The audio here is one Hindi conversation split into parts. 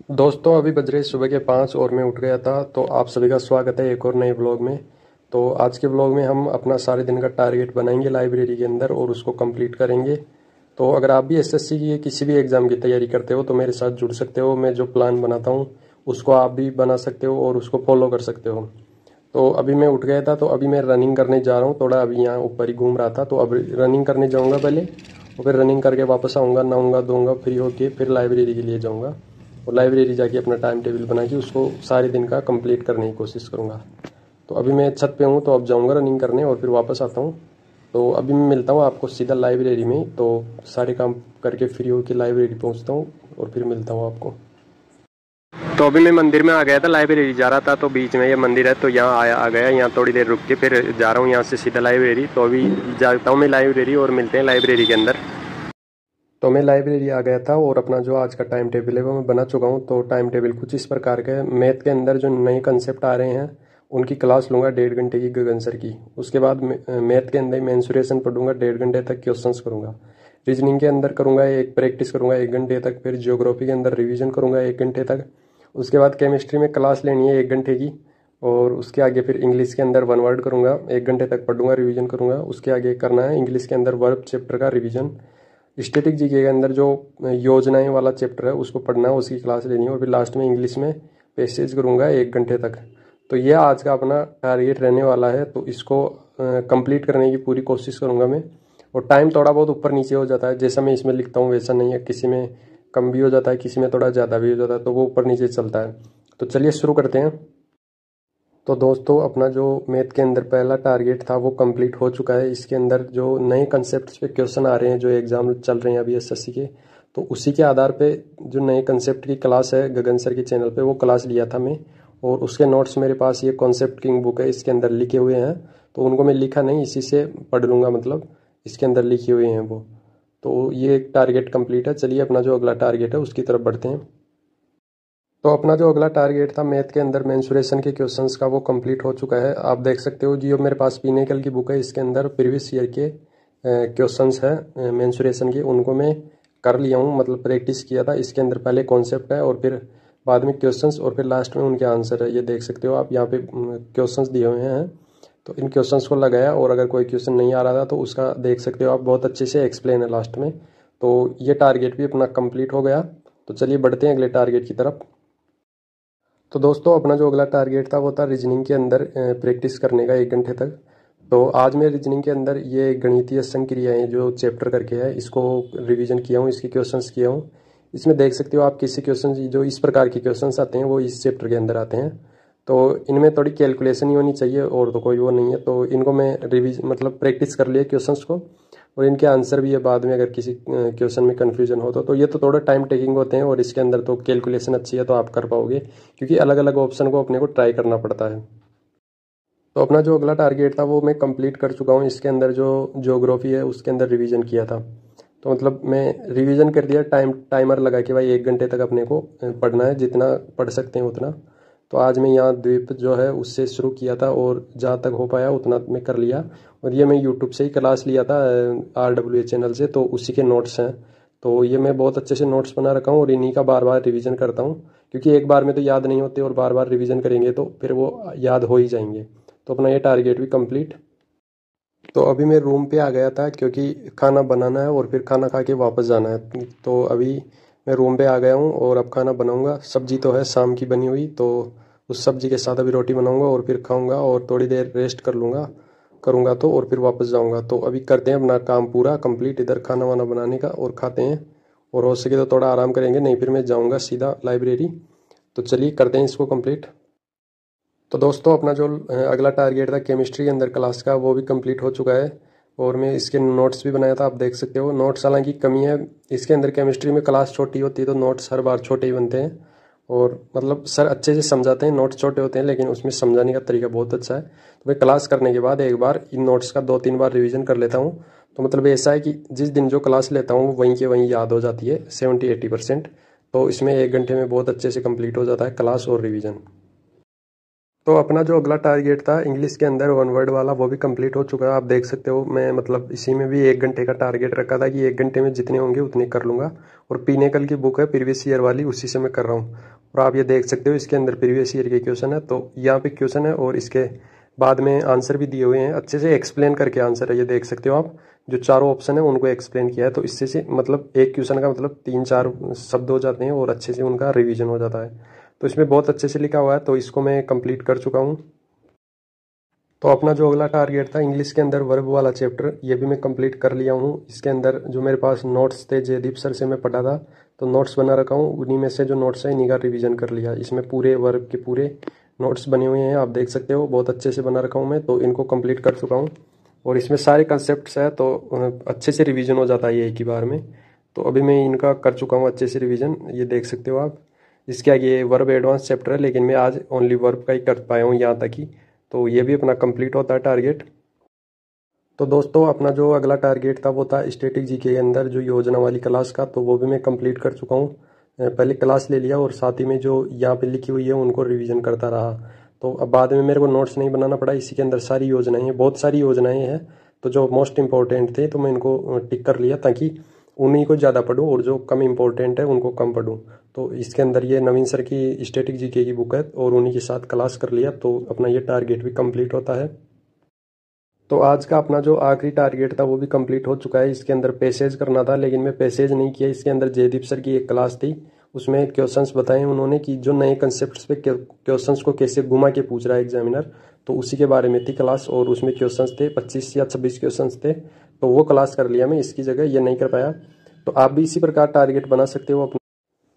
दोस्तों अभी बज रहे सुबह के 5 और मैं उठ गया था। तो आप सभी का स्वागत है एक और नए व्लॉग में। तो आज के व्लॉग में हम अपना सारे दिन का टारगेट बनाएंगे लाइब्रेरी के अंदर और उसको कंप्लीट करेंगे। तो अगर आप भी एसएससी की किसी भी एग्ज़ाम की तैयारी करते हो तो मेरे साथ जुड़ सकते हो। मैं जो प्लान बनाता हूँ उसको आप भी बना सकते हो और उसको फॉलो कर सकते हो। तो अभी मैं उठ गया था तो अभी मैं रनिंग करने जा रहा हूँ। थोड़ा अभी यहाँ ऊपर ही घूम रहा था तो अब रनिंग करने जाऊँगा पहले और फिर रनिंग करके वापस आऊँगा, नहाऊँगा धोऊँगा, फ्री होके फिर लाइब्रेरी के लिए जाऊँगा और लाइब्रेरी जाके अपना टाइम टेबल बना के उसको सारे दिन का कंप्लीट करने की कोशिश करूँगा। तो अभी मैं छत पे हूँ तो अब जाऊँगा रनिंग करने और फिर वापस आता हूँ। तो अभी मैं मिलता हूँ आपको सीधा लाइब्रेरी में। तो सारे काम करके फ्री होकर लाइब्रेरी पहुँचता हूँ और फिर मिलता हूँ आपको। तो अभी मैं मंदिर में आ गया था, लाइब्रेरी जा रहा था तो बीच में ये मंदिर है तो यहाँ आ गया। यहाँ थोड़ी देर रुक के फिर जा रहा हूँ यहाँ से सीधा लाइब्रेरी। तो अभी जाता हूँ मैं लाइब्रेरी और मिलते हैं लाइब्रेरी के अंदर। तो मैं लाइब्रेरी आ गया था और अपना जो आज का टाइम टेबल है वो मैं बना चुका हूँ। तो टाइम टेबल कुछ इस प्रकार का है। मैथ के अंदर जो नए कंसेप्ट आ रहे हैं उनकी क्लास लूँगा 1.5 घंटे की गगन सर की। उसके बाद मैथ के अंदर मेंसुरेशन पढ़ूंगा, 1.5 घंटे तक क्वेश्चंस करूँगा। रीजनिंग के अंदर करूँगा एक प्रैक्टिस करूँगा 1 घंटे तक। फिर ज्योग्राफी के अंदर रिविजन करूँगा 1 घंटे तक। उसके बाद केमिस्ट्री में क्लास लेनी है 1 घंटे की। और उसके आगे फिर इंग्लिश के अंदर 1 वर्ड करूँगा, 1 घंटे तक पढ़ूंगा, रिवीजन करूँगा। उसके आगे करना है इंग्लिश के अंदर वर्ब चैप्टर का रिवीजन। स्टैटिक जीके के अंदर जो योजनाएं वाला चैप्टर है उसको पढ़ना है, उसकी क्लास लेनी है। और फिर लास्ट में इंग्लिश में पैसेज करूँगा 1 घंटे तक। तो ये आज का अपना टारगेट रहने वाला है। तो इसको कंप्लीट करने की पूरी कोशिश करूँगा मैं। और टाइम थोड़ा बहुत ऊपर नीचे हो जाता है, जैसा मैं इसमें लिखता हूँ वैसा नहीं है। किसी में कम भी हो जाता है, किसी में थोड़ा ज़्यादा भी हो जाता है, तो वो ऊपर नीचे चलता है। तो चलिए शुरू करते हैं। तो दोस्तों अपना जो मैथ के अंदर पहला टारगेट था वो कंप्लीट हो चुका है। इसके अंदर जो नए कंसेप्ट पे क्वेश्चन आ रहे हैं, जो एग्जाम चल रहे हैं अभी एसएससी के, तो उसी के आधार पे जो नए कंसेप्ट की क्लास है गगन सर के चैनल पे वो क्लास लिया था मैं। और उसके नोट्स मेरे पास ये कॉन्सेप्ट किंग बुक है, इसके अंदर लिखे हुए हैं। तो उनको मैं लिखा नहीं, इसी से पढ़ लूँगा, मतलब इसके अंदर लिखे हुए हैं वो। तो ये एक टारगेट कंप्लीट है। चलिए अपना जो अगला टारगेट है उसकी तरफ बढ़ते हैं। तो अपना जो अगला टारगेट था मैथ के अंदर मेंसुरेशन के क्वेश्चंस का वो कंप्लीट हो चुका है। आप देख सकते हो जो मेरे पास पिनेकल की बुक है, इसके अंदर प्रीवियस ईयर के क्वेश्चंस है मेंसुरेशन के, उनको मैं कर लिया हूँ, मतलब प्रैक्टिस किया था। इसके अंदर पहले कॉन्सेप्ट है और फिर बाद में क्वेश्चंस और फिर लास्ट में उनके आंसर है। ये देख सकते हो आप, यहाँ पे क्वेश्चंस दिए हुए हैं। तो इन क्वेश्चंस को लगाया और अगर कोई क्वेश्चन नहीं आ रहा था तो उसका देख सकते हो आप, बहुत अच्छे से एक्सप्लेन है लास्ट में। तो ये टारगेट भी अपना कंप्लीट हो गया। तो चलिए बढ़ते हैं अगले टारगेट की तरफ। तो दोस्तों अपना जो अगला टारगेट था वो था रीजनिंग के अंदर प्रैक्टिस करने का 1 घंटे तक। तो आज मैं रीजनिंग के अंदर ये गणितीय संक्रियाएं जो चैप्टर करके है इसको रिवीजन किया हूँ, इसके क्वेश्चंस किया हूँ। इसमें देख सकते हो आप किसी क्वेश्चन जो इस प्रकार के क्वेश्चंस आते हैं वो इस चैप्टर के अंदर आते हैं। तो इनमें थोड़ी कैलकुलेशन ही होनी चाहिए और तो कोई वो नहीं है। तो इनको मैं रिवीज मतलब प्रैक्टिस कर लिया क्वेश्चंस को और इनके आंसर भी है बाद में अगर किसी क्वेश्चन में कन्फ्यूजन हो तो ये तो थोड़ा टाइम टेकिंग होते हैं और इसके अंदर तो कैलकुलेशन अच्छी है तो आप कर पाओगे, क्योंकि अलग अलग ऑप्शन को अपने को ट्राई करना पड़ता है। तो अपना जो अगला टारगेट था वो मैं कंप्लीट कर चुका हूँ। इसके अंदर जो ज्योग्राफी है उसके अंदर रिवीजन किया था। तो मतलब मैं रिवीजन कर दिया, टाइमर लगा के भाई 1 घंटे तक अपने को पढ़ना है, जितना पढ़ सकते हैं उतना। तो आज मैं यहाँ द्वीप जो है उससे शुरू किया था और जहाँ तक हो पाया उतना मैं कर लिया। और ये मैं यूट्यूब से ही क्लास लिया था RWA चैनल से, तो उसी के नोट्स हैं। तो ये मैं बहुत अच्छे से नोट्स बना रखा हूँ और इन्हीं का बार बार रिवीजन करता हूँ, क्योंकि एक बार में तो याद नहीं होते और बार बार रिवीजन करेंगे तो फिर वो याद हो ही जाएंगे। तो अपना ये टारगेट भी कंप्लीट। तो अभी मैं रूम पे आ गया था क्योंकि खाना बनाना है और फिर खाना खा के वापस जाना है। तो अभी मैं रूम पे आ गया हूँ और अब खाना बनाऊँगा। सब्जी तो है शाम की बनी हुई, तो उस सब्जी के साथ अभी रोटी बनाऊँगा और फिर खाऊँगा और थोड़ी देर रेस्ट करूँगा तो और फिर वापस जाऊँगा। तो अभी करते हैं अपना काम पूरा कंप्लीट इधर खाना वाना बनाने का और खाते हैं। और हो सके तो थोड़ा आराम करेंगे, नहीं फिर मैं जाऊँगा सीधा लाइब्रेरी। तो चलिए करते हैं इसको कंप्लीट। तो दोस्तों अपना जो अगला टारगेट था केमिस्ट्री के अंदर क्लास का वो भी कंप्लीट हो चुका है और मैं इसके नोट्स भी बनाया था। आप देख सकते हो नोट्स हालांकि कमी है इसके अंदर, केमिस्ट्री में क्लास छोटी होती है तो नोट्स हर बार छोटे ही बनते हैं। और मतलब सर अच्छे से समझाते हैं, नोट्स छोटे होते हैं लेकिन उसमें समझाने का तरीका बहुत अच्छा है। तो मैं क्लास करने के बाद एक बार इन नोट्स का 2-3 बार रिविजन कर लेता हूँ। तो मतलब ऐसा है कि जिस दिन जो क्लास लेता हूँ वहीं के वहीं याद हो जाती है 70-80%। तो इसमें 1 घंटे में बहुत अच्छे से कंप्लीट हो जाता है क्लास और रिविजन। तो अपना जो अगला टारगेट था इंग्लिश के अंदर 1 वर्ड वाला वो भी कंप्लीट हो चुका है। आप देख सकते हो मैं मतलब इसी में भी 1 घंटे का टारगेट रखा था कि 1 घंटे में जितने होंगे उतने कर लूँगा। और पिनेकल की बुक है प्रीवियस ईयर वाली, उसी से मैं कर रहा हूँ। और आप ये देख सकते हो इसके अंदर प्रीवियस ईयर के क्वेश्चन है। तो यहाँ पे क्वेश्चन है और इसके बाद में आंसर भी दिए हुए हैं, अच्छे से एक्सप्लेन करके आंसर है। ये देख सकते हो आप, जो चारों ऑप्शन है उनको एक्सप्लेन किया है। तो इससे से मतलब एक क्वेश्चन का मतलब 3-4 शब्द हो जाते हैं और अच्छे से उनका रिवीजन हो जाता है। तो इसमें बहुत अच्छे से लिखा हुआ है, तो इसको मैं कंप्लीट कर चुका हूँ। तो अपना जो अगला टारगेट था इंग्लिश के अंदर वर्ब वाला चैप्टर, ये भी मैं कंप्लीट कर लिया हूँ। इसके अंदर जो मेरे पास नोट्स थे जयदीप सर से मैं पढ़ा था, तो नोट्स बना रखा हूँ, उन्हीं में से जो नोट्स है इन्हीं का रिवीजन कर लिया। इसमें पूरे वर्ब के पूरे नोट्स बने हुए हैं, आप देख सकते हो, बहुत अच्छे से बना रखा हूँ मैं। तो इनको कंप्लीट कर चुका हूँ और इसमें सारे कंसेप्ट है, तो अच्छे से रिविजन हो जाता है ये एक ही बार में। तो अभी मैं इनका कर चुका हूँ अच्छे से रिविजन, ये देख सकते हो आप। इसके आगे ये वर्ब एडवांस चैप्टर है, लेकिन मैं आज ओनली वर्ब का ही कर पाया हूँ यहाँ तक ही। तो ये भी अपना कंप्लीट होता है टारगेट। तो दोस्तों अपना जो अगला टारगेट था वो था स्टैटिक जीके के अंदर जो योजना वाली क्लास का, तो वो भी मैं कंप्लीट कर चुका हूँ। पहले क्लास ले लिया और साथ ही में जो यहाँ पे लिखी हुई है उनको रिवीजन करता रहा। तो अब बाद में मेरे को नोट्स नहीं बनाना पड़ा, इसी के अंदर सारी योजनाएं हैं, बहुत सारी योजनाएं हैं। तो जो मोस्ट इंपॉर्टेंट थे तो मैं इनको टिक कर लिया, ताकि उन्हीं को ज़्यादा पढूं और जो कम इंपॉर्टेंट है उनको कम पढूं। तो इसके अंदर ये नवीन सर की स्टैटिक जीके की बुक है और उन्हीं के साथ क्लास कर लिया, तो अपना ये टारगेट भी कंप्लीट होता है। तो आज का अपना जो आखिरी टारगेट था वो भी कंप्लीट हो चुका है। इसके अंदर पैसेज करना था, लेकिन मैं पैसेज नहीं किया। इसके अंदर जयदीप सर की एक क्लास थी, उसमें क्वेश्चंस बताए उन्होंने कि जो नए कंसेप्ट्स पे क्वेश्चंस को कैसे घुमा के पूछ रहा है एग्जामिनर, तो उसी के बारे में थी क्लास। और उसमें क्वेश्चंस थे 25 या 26 क्वेश्चंस थे, तो वो क्लास कर लिया मैं, इसकी जगह ये नहीं कर पाया। तो आप भी इसी प्रकार टारगेट बना सकते हो अपना।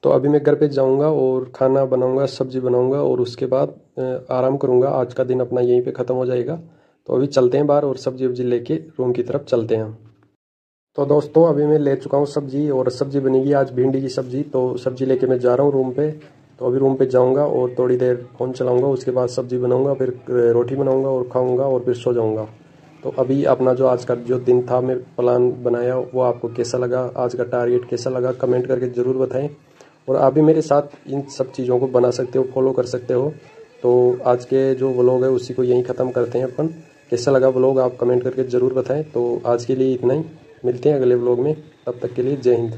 तो अभी मैं घर पे जाऊंगा और खाना बनाऊंगा, सब्जी बनाऊंगा और उसके बाद आराम करूंगा। आज का दिन अपना यहीं पे ख़त्म हो जाएगा। तो अभी चलते हैं बाहर और सब्जी वब्जी लेके रूम की तरफ चलते हैं। तो दोस्तों अभी मैं ले चुका हूँ सब्जी, और सब्जी बनेगी आज भिंडी की सब्जी। तो सब्जी लेके मैं जा रहा हूँ रूम पे। तो अभी रूम पे जाऊँगा और थोड़ी देर फ़ोन चलाऊँगा, उसके बाद सब्जी बनाऊँगा, फिर रोटी बनाऊँगा और खाऊँगा और फिर सो जाऊँगा। तो अभी अपना जो आज का जो दिन था मैं प्लान बनाया, वो आपको कैसा लगा, आज का टारगेट कैसा लगा, कमेंट करके ज़रूर बताएं। और आप भी मेरे साथ इन सब चीज़ों को बना सकते हो, फॉलो कर सकते हो। तो आज के जो व्लॉग है उसी को यहीं ख़त्म करते हैं अपन। कैसा लगा व्लॉग आप कमेंट करके ज़रूर बताएं। तो आज के लिए इतना ही, मिलते हैं अगले व्लॉग में, तब तक के लिए जय हिंद।